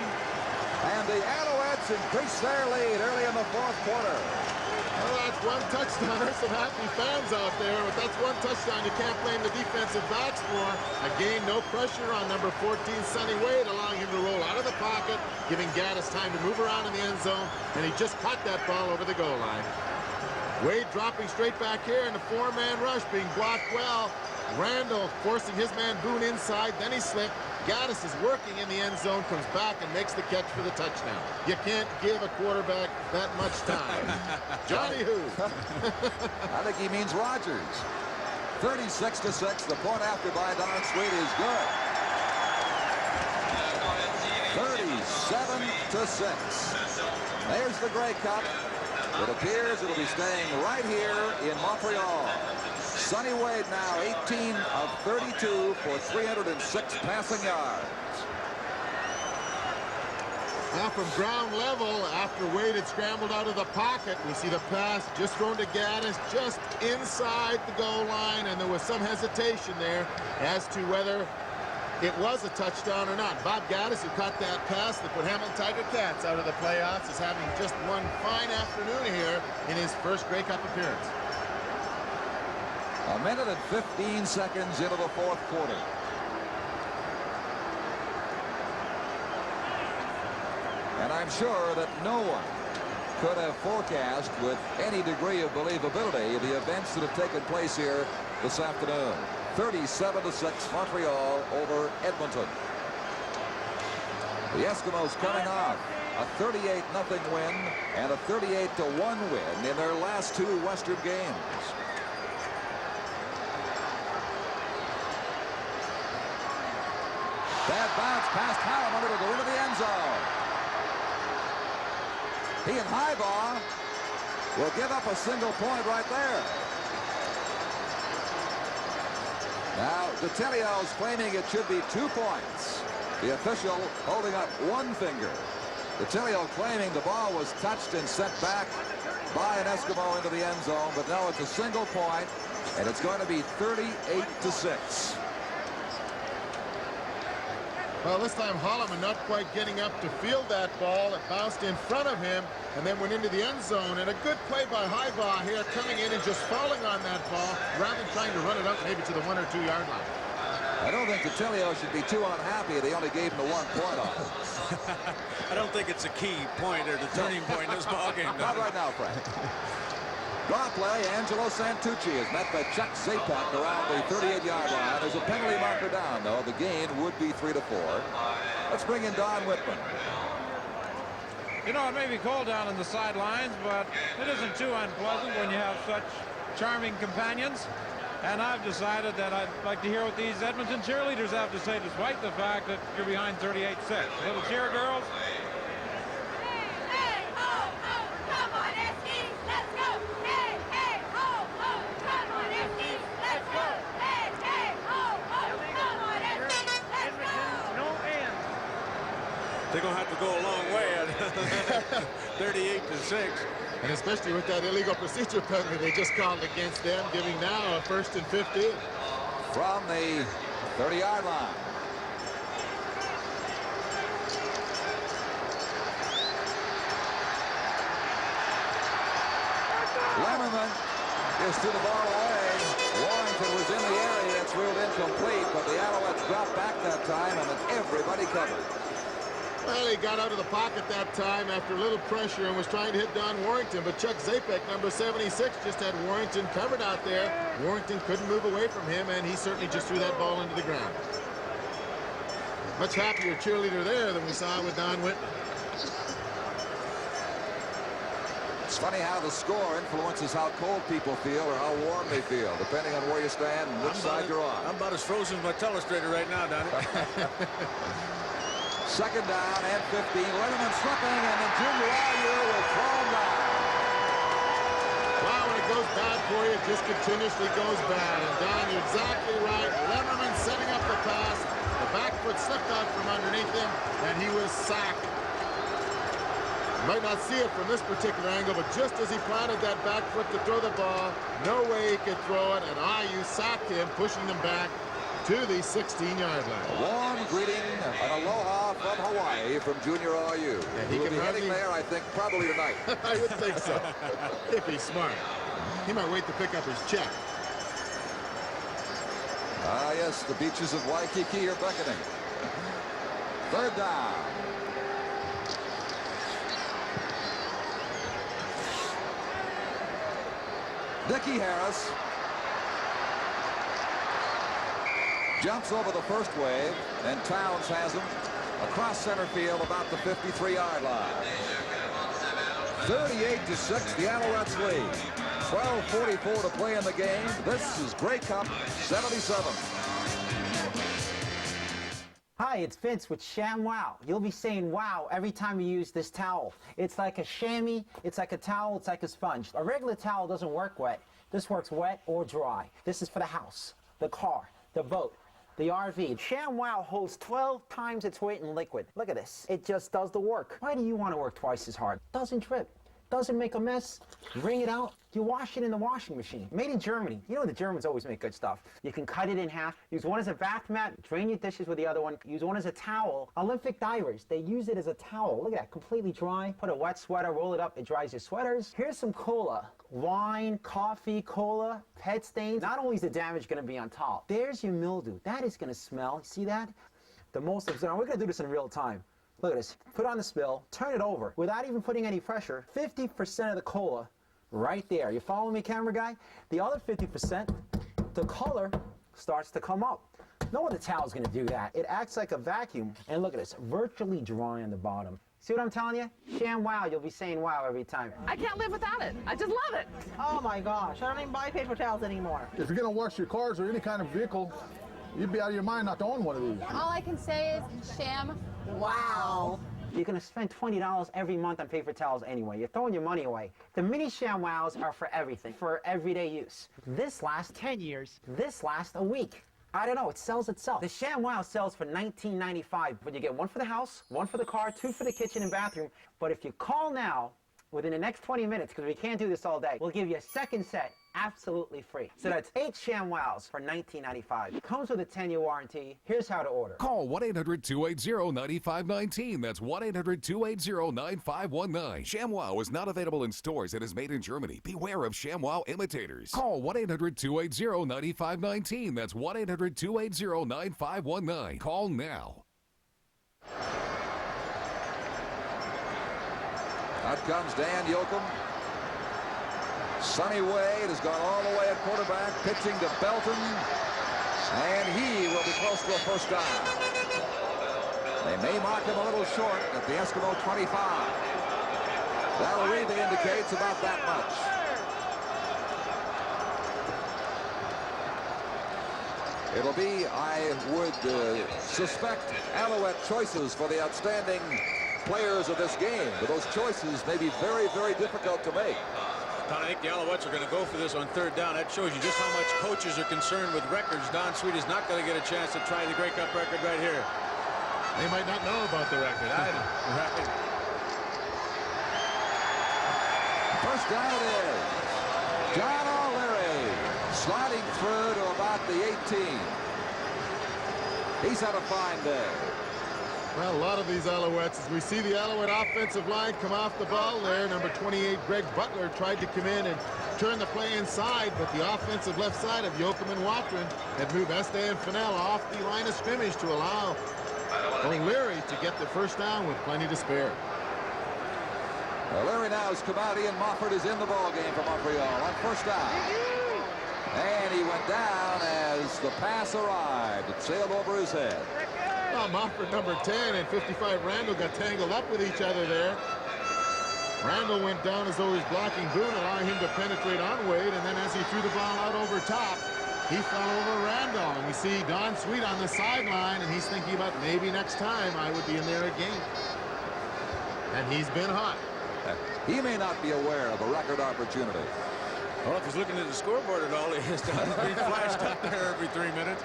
And the Alouettes increase their lead early in the fourth quarter. Well, that's one touchdown. There's some happy fans out there, but that's one touchdown you can't blame the defensive backs for. Again, no pressure on number 14, Sonny Wade, allowing him to roll out of the pocket, giving Gaddis time to move around in the end zone, and he just caught that ball over the goal line. Wade dropping straight back here in the four-man rush, being blocked well. Randall forcing his man Boone inside, then he slipped. Gaddis is working in the end zone, comes back and makes the catch for the touchdown. You can't give a quarterback that much time. Johnny who? I think he means Rogers. 36-6. The point after by Don Sweet is good. 37-6. There's the Grey Cup. It appears it'll be staying right here in Montreal. Sonny Wade now 18 of 32 for 306 passing yards. Now from ground level, after Wade had scrambled out of the pocket, we see the pass just thrown to Gaddis just inside the goal line, and there was some hesitation there as to whether it was a touchdown or not. Bob Gaddis, who caught that pass that put Hamilton Tiger Cats out of the playoffs, is having just one fine afternoon here in his first Grey Cup appearance. A minute and 15 seconds into the fourth quarter. And I'm sure that no one could have forecast with any degree of believability the events that have taken place here this afternoon. 37-6 Montreal over Edmonton. The Eskimos coming off a 38-0 win and a 38-1 win in their last two Western games. Bad bounce past Harriman. It'll go into the end zone. He and Highbaugh will give up a single point right there. Now, Detilio's claiming it should be 2 points. The official holding up one finger. Detilio claiming the ball was touched and sent back by an Eskimo into the end zone, but no, it's a single point, and it's going to be 38-6. Well, this time Holloman not quite getting up to field that ball. It bounced in front of him and then went into the end zone. And a good play by Highbaugh here, coming in and just falling on that ball rather than trying to run it up maybe to the 1 or 2 yard line. I don't think Detilio should be too unhappy they only gave him the 1 point on it. I don't think it's a key point or the turning point in this ballgame. Not right now, Frank. Draw play, Angelo Santucci is met by Chuck Zapak around the 38-yard line. There's a penalty marker down, though. The gain would be 3-4. Let's bring in Don Whitman. You know, it may be cold down on the sidelines, but it isn't too unpleasant when you have such charming companions. And I've decided that I'd like to hear what these Edmonton cheerleaders have to say, despite the fact that you're behind 38-6. Little cheer, girls. They're going to have to go a long way at 38-6. And especially with that illegal procedure penalty they just called against them, giving now a 1st and 15. From the 30-yard line. Lemmerman just threw the ball away. Warrington was in the area. It's ruled incomplete, but the Alouettes dropped back that time, and then everybody covered. Well, he got out of the pocket that time after a little pressure and was trying to hit Don Warrington, but Chuck Zapak, number 76, just had Warrington covered out there. Warrington couldn't move away from him, and he certainly just threw that ball into the ground. Much happier cheerleader there than we saw with Don Whitman. It's funny how the score influences how cold people feel or how warm they feel, depending on where you stand and which side you're on. I'm about as frozen as my telestrator right now, Donnie. Second down and 15. Letterman slipping, and then Junior Ayu will throw him down. Wow, when it goes bad for you, it just continuously goes bad. And Don, you're exactly right. Letterman setting up the pass. The back foot slipped out from underneath him, and he was sacked. You might not see it from this particular angle, but just as he planted that back foot to throw the ball, no way he could throw it, and Ayu sacked him, pushing them back to the 16-yard line. A warm greeting, an aloha from Hawaii from Junior RU. He will can be hitting there, I think, probably tonight. I would think so, if he's smart. He might wait to pick up his check. Ah, yes, the beaches of Waikiki are beckoning. Third down. Dickie Harris jumps over the first wave, and Towns has him across center field about the 53-yard line. 38-6, the Alouettes lead. 12:44 to play in the game. This is Grey Cup 77. Hi, it's Vince with ShamWow. You'll be saying wow every time you use this towel. It's like a chamois, it's like a towel, it's like a sponge. A regular towel doesn't work wet. This works wet or dry. This is for the house, the car, the boat, the RV. ShamWow holds 12 times its weight in liquid. Look at this. It just does the work. Why do you want to work twice as hard? Doesn't drip. Doesn't make a mess. Wring it out. You wash it in the washing machine. Made in Germany. You know the Germans always make good stuff. You can cut it in half. Use one as a bath mat. Drain your dishes with the other one. Use one as a towel. Olympic divers, they use it as a towel. Look at that. Completely dry. Put a wet sweater. Roll it up. It dries your sweaters. Here's some cola. Wine, coffee, cola, pet stains. Not only is the damage going to be on top, there's your mildew. That is going to smell. See that? The most observed. We're going to do this in real time. Look at this. Put on the spill, turn it over without even putting any pressure. 50% of the cola right there. You follow me, camera guy? The other 50%, the color starts to come up. No other towel's going to do that. It acts like a vacuum. And look at this, virtually dry on the bottom. See what I'm telling you? ShamWow, you'll be saying wow every time. I can't live without it. I just love it. Oh my gosh, I don't even buy paper towels anymore. If you're going to wash your cars or any kind of vehicle, you'd be out of your mind not to own one of these. All I can say is ShamWow. You're going to spend $20 every month on paper towels anyway. You're throwing your money away. The mini ShamWows are for everything, for everyday use. This lasts 10 years. This lasts a week. I don't know, it sells itself. The ShamWow sells for $19.95, but you get one for the house, one for the car, two for the kitchen and bathroom. But if you call now, within the next 20 minutes, because we can't do this all day, we'll give you a second set absolutely free. So that's 8 ShamWows for $19.95. Comes with a 10-year warranty. Here's how to order. Call 1-800-280-9519. That's 1-800-280-9519. ShamWow is not available in stores and is made in Germany. Beware of ShamWow imitators. Call 1-800-280-9519. That's 1-800-280-9519. Call now. Out comes Dan Yoakum. Sonny Wade has gone all the way at quarterback, pitching to Belton, and he will be close to a first down. They may mark him a little short at the Eskimo 25. That'll read the indicates about that much. It'll be, I would suspect, Alouette choices for the outstanding players of this game, but those choices may be very, very difficult to make. Don, I think the Alouettes are going to go for this on third down. That shows you just how much coaches are concerned with records. Don Sweet is not going to get a chance to try the Grey Cup record right here. They might not know about the record either. Right. First down it is. John O'Leary sliding through to about the 18. He's had a fine day. Well, a lot of these Alouettes, as we see the Alouette offensive line come off the ball there. Number 28, Greg Butler, tried to come in and turn the play inside, but the offensive left side of Yoakum and Watron had moved Este and Fennell off the line of scrimmage to allow O'Leary to get the first down with plenty to spare. O'Leary now has come out. Ian Mofford is in the ball game for Montreal on first down. And he went down as the pass arrived. It sailed over his head. Well, Mofford, number 10, and 55 Randall got tangled up with each other there. Randall went down as though he was blocking Boone, allowing him to penetrate on Wade, and then as he threw the ball out over top, he fell over Randall. And we see Don Sweet on the sideline, and he's thinking about maybe next time I would be in there again. And he's been hot. He may not be aware of a record opportunity. Well, if he's looking at the scoreboard at all, he has to be flashed up there every 3 minutes.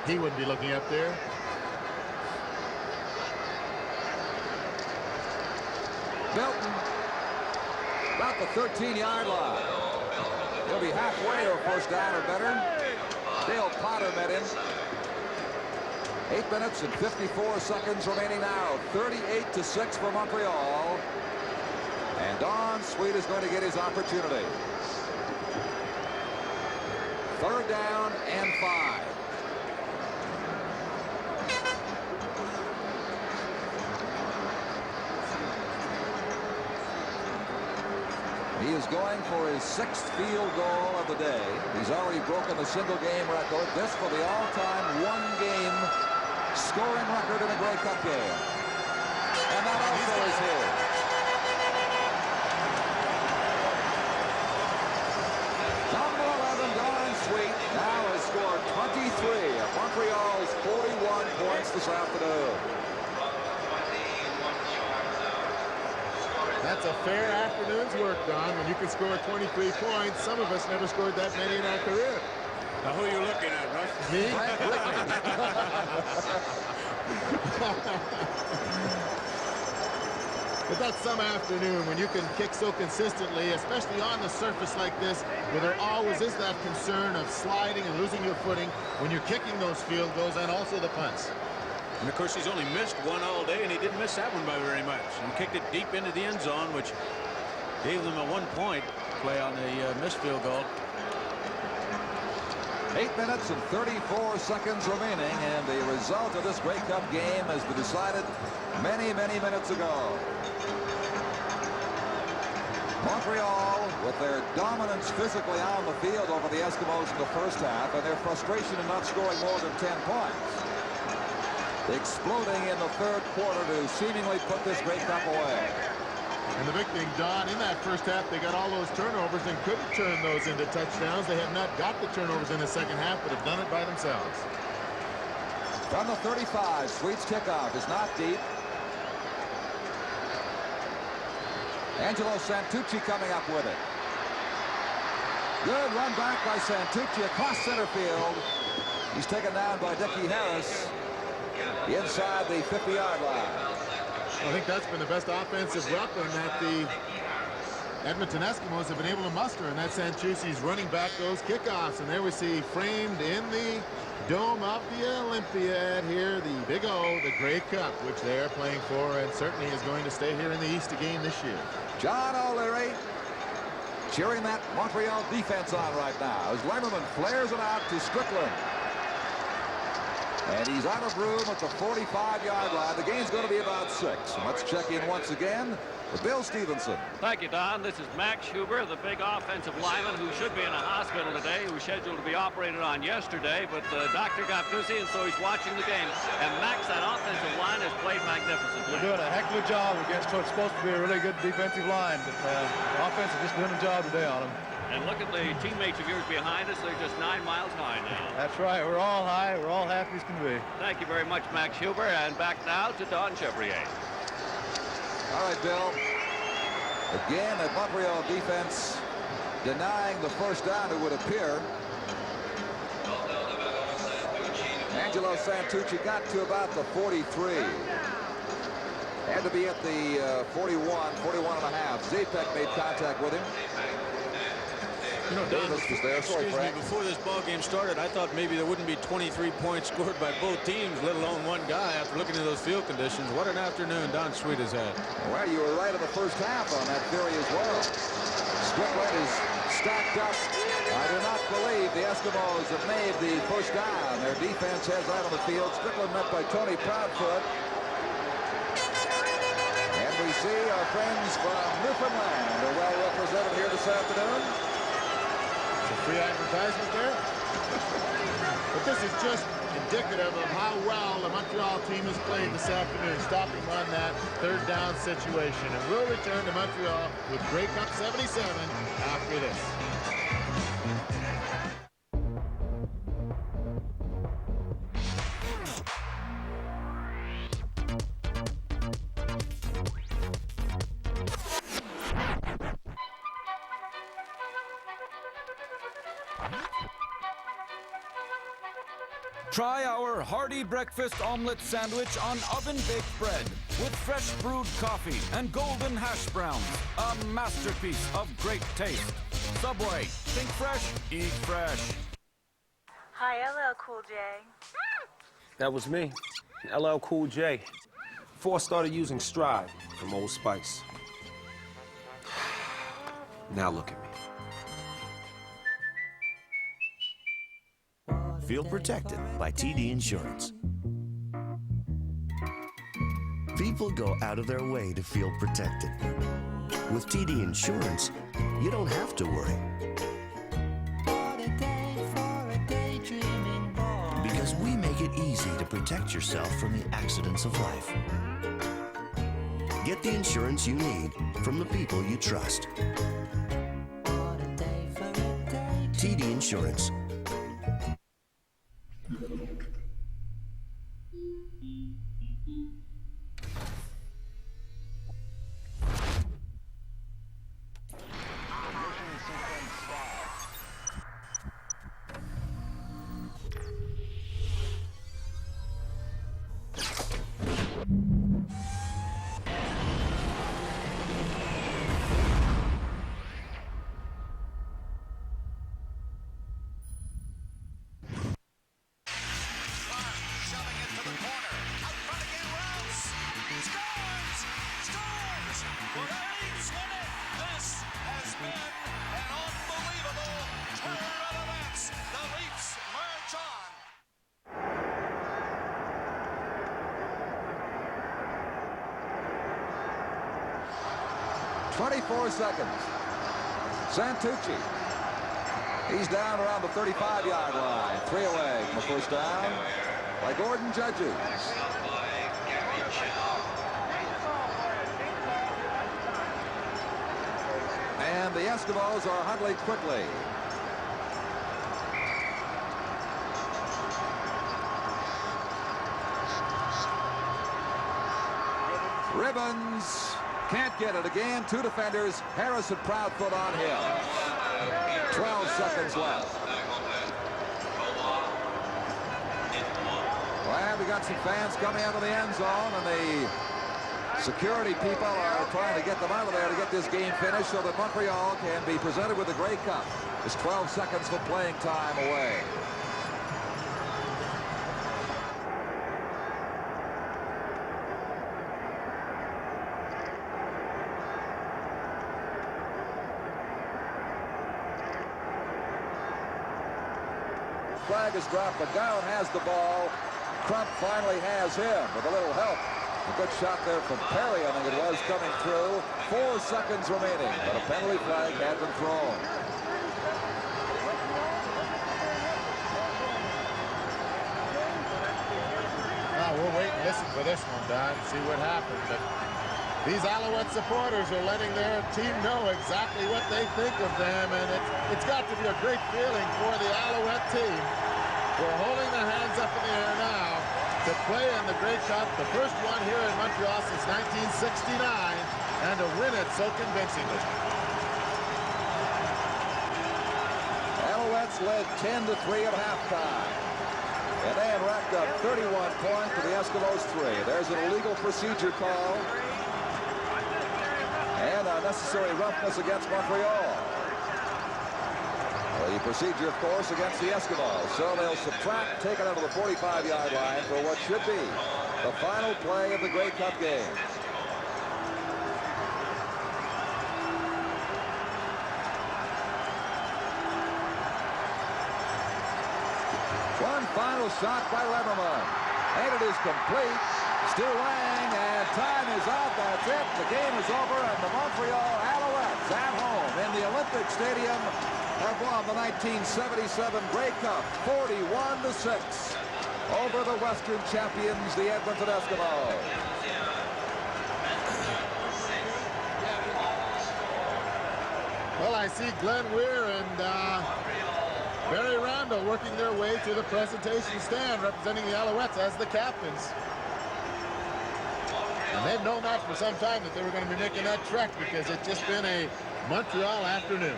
He wouldn't be looking up there. Belton, about the 13-yard line. He'll be halfway to a first down or better. Dale Potter met him. 8 minutes and 54 seconds remaining now. 38-6 for Montreal. And Don Sweet is going to get his opportunity. 3rd down and 5. He is going for his 6th field goal of the day. He's already broken the single-game record. This for the all-time one-game scoring record in a Grey Cup game. And that also is his. Number 11, Don Sweet, now has scored 23 of Montreal's 41 points this afternoon. That's a fair afternoon's work, Don. When you can score 23 points, some of us never scored that many in our career. Now, who are you looking at, Russ? Me? But that's some afternoon when you can kick so consistently, especially on the surface like this, where there always is that concern of sliding and losing your footing when you're kicking those field goals and also the punts. And, of course, he's only missed one all day, and he didn't miss that one by very much. He kicked it deep into the end zone, which gave them a 1-point play on the missed field goal. 8 minutes and 34 seconds remaining, and the result of this Grey Cup game has been decided many, many minutes ago. Montreal, with their dominance physically on the field over the Eskimos in the first half, and their frustration in not scoring more than 10 points, exploding in the 3rd quarter to seemingly put this Grey Cup away. And the big thing, Don, in that first half, they got all those turnovers and couldn't turn those into touchdowns. They have not got the turnovers in the second half, but have done it by themselves. From the 35, Sweet's kickoff is not deep. Angelo Santucci coming up with it. Good run back by Santucci across center field. He's taken down by Dickie Harris inside the 50-yard line. I think that's been the best offensive weapon that the Edmonton Eskimos have been able to muster, and that's Santucci's running back those kickoffs. And there we see framed in the dome of the Olympiad here, the Big O, the Grey Cup, which they're playing for, and certainly is going to stay here in the East again this year. John O'Leary cheering that Montreal defense on right now as Lemmerman flares it out to Strickland. And he's out of room at the 45-yard line. The game's going to be about 6. Let's check in once again with Bill Stevenson. Thank you, Don. This is Max Huber, the big offensive lineman who should be in a hospital today, who was scheduled to be operated on yesterday, but the doctor got busy, and so he's watching the game. And Max, that offensive line has played magnificently. We're doing a heck of a job against what's supposed to be a really good defensive line, but the offense is just doing a job today on them. And look at the teammates of yours behind us. They're just 9 miles high now. That's right. We're all high. We're all happy as can be. Thank you very much, Max Huber. And back now to Don Chevrier. All right, Bill. Again, the Montreal defense denying the first down, it would appear. Angelo Santucci got to about the 43. Had to be at the 41 and a half. Zapek made contact with him. You know, Don, Davis was there. Excuse me, before this ball game started, I thought maybe there wouldn't be 23 points scored by both teams, let alone one guy. After looking at those field conditions, what an afternoon Don Sweet has had. Well, you were right in the first half on that theory as well. Strickland is stacked up. I do not believe the Eskimos have made the first down. Their defense has that on the field. Strickland met by Tony Proudfoot. And we see our friends from Newfoundland are well represented here this afternoon. Free advertisement there. But this is just indicative of how well the Montreal team has played this afternoon, stopping on that 3rd down situation. And we'll return to Montreal with Grey Cup 77 after this. Try our hearty breakfast omelet sandwich on oven-baked bread with fresh brewed coffee and golden hash browns. A masterpiece of great taste. Subway. Think fresh, eat fresh. Hi, LL Cool J. That was me, LL Cool J. Before I started using Stride from Old Spice. Now look at me. Feel protected by TD Insurance. People go out of their way to feel protected. With TD Insurance, you don't have to worry. Because we make it easy to protect yourself from the accidents of life. Get the insurance you need from the people you trust. TD Insurance. Seconds. Santucci. He's down around the 35-yard line. 3 away from the first down by Gordon Judges. And the Eskimos are huddling quickly. Ribbons. Can't get it again. 2 defenders. Harris and Proudfoot on him. 12 seconds left. Well, we got some fans coming out of the end zone, and the security people are trying to get them out of there to get this game finished so that Montreal can be presented with the Grey Cup. It's 12 seconds of playing time away. Flag is dropped. McGowan has the ball. Crump finally has him with a little help. A good shot there from Perry, I think it was, coming through. 4 seconds remaining, but a penalty flag had been thrown. Well, we'll wait and listen for this one, Don, see what happens. But these Alouette supporters are letting their team know exactly what they think of them, and it's got to be a great feeling for the Alouette team. We're holding their hands up in the air now to play in the Grey Cup, the first one here in Montreal since 1969, and to win it so convincingly. Alouettes led 10-3 at halftime. And they had racked up 31 points to the Eskimos 3. There's an illegal procedure call. And unnecessary roughness against Montreal. The procedure, of course, against the Eskimos. So they'll subtract, take it out of the 45-yard line for what should be the final play of the Grey Cup game. One final shot by Leverman. And it is complete. Stu Lang, and time is up. That's it. The game is over, and the Montreal Alouettes at home in the Olympic Stadium have won the 1977 Grey Cup 41-6 over the Western champions, the Edmonton Eskimos. Well, I see Glenn Weir and Barry Randall working their way to the presentation stand, representing the Alouettes as the captains. And they've known that for some time, that they were going to be making that trek, because it's just been a Montreal afternoon.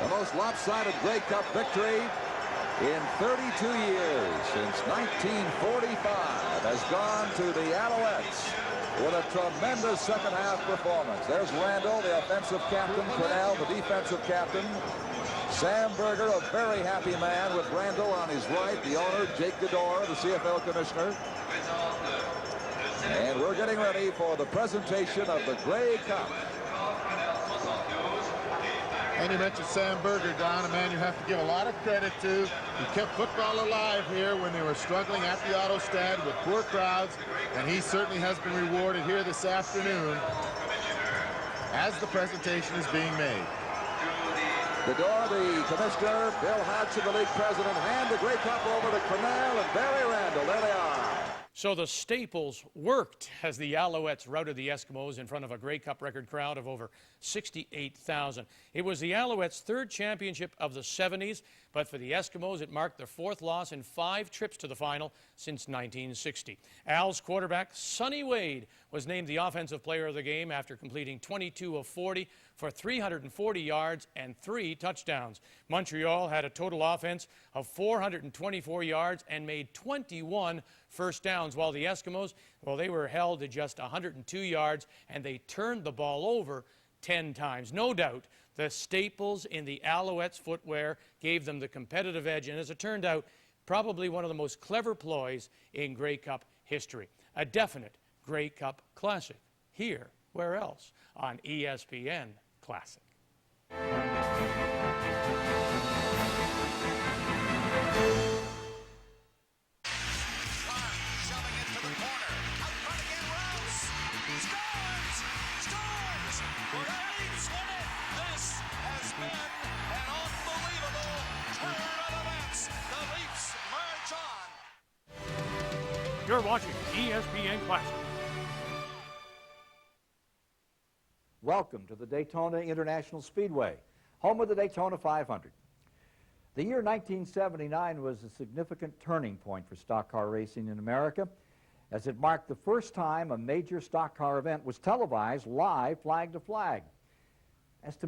The most lopsided Grey Cup victory in 32 years since 1945 has gone to the Alouettes with a tremendous second-half performance. There's Randall, the offensive captain, Cornell, the defensive captain. Sam Berger, a very happy man with Randall on his right, the owner, Jake Gador, the CFL commissioner. And we're getting ready for the presentation of the Grey Cup. And you mentioned Sam Berger, Don, a man you have to give a lot of credit to. He kept football alive here when they were struggling at the Autostad with poor crowds, and he certainly has been rewarded here this afternoon as the presentation is being made. Gador, the commissioner, Bill Hodgson, the league president, hand the Grey Cup over to Cornell and Barry Randall. There they are. So the Staples worked as the Alouettes routed the Eskimos in front of a Grey Cup record crowd of over 68,000. It was the Alouettes' third championship of the 70s, but for the Eskimos, it marked their fourth loss in 5 trips to the final since 1960. Al's quarterback, Sonny Wade, was named the offensive player of the game after completing 22 of 40 for 340 yards and 3 touchdowns. Montreal had a total offense of 424 yards and made 21 first downs, while the Eskimos, well, they were held to just 102 yards, and they turned the ball over 10 times. No doubt, the staples in the Alouettes' footwear gave them the competitive edge, and as it turned out, probably one of the most clever ploys in Grey Cup history. A definite Grey Cup classic. Here, where else? On ESPN Classic. You're watching ESPN Classic. Welcome to the Daytona International Speedway, home of the Daytona 500. The year 1979 was a significant turning point for stock car racing in America, as it marked the first time a major stock car event was televised live flag to flag. As to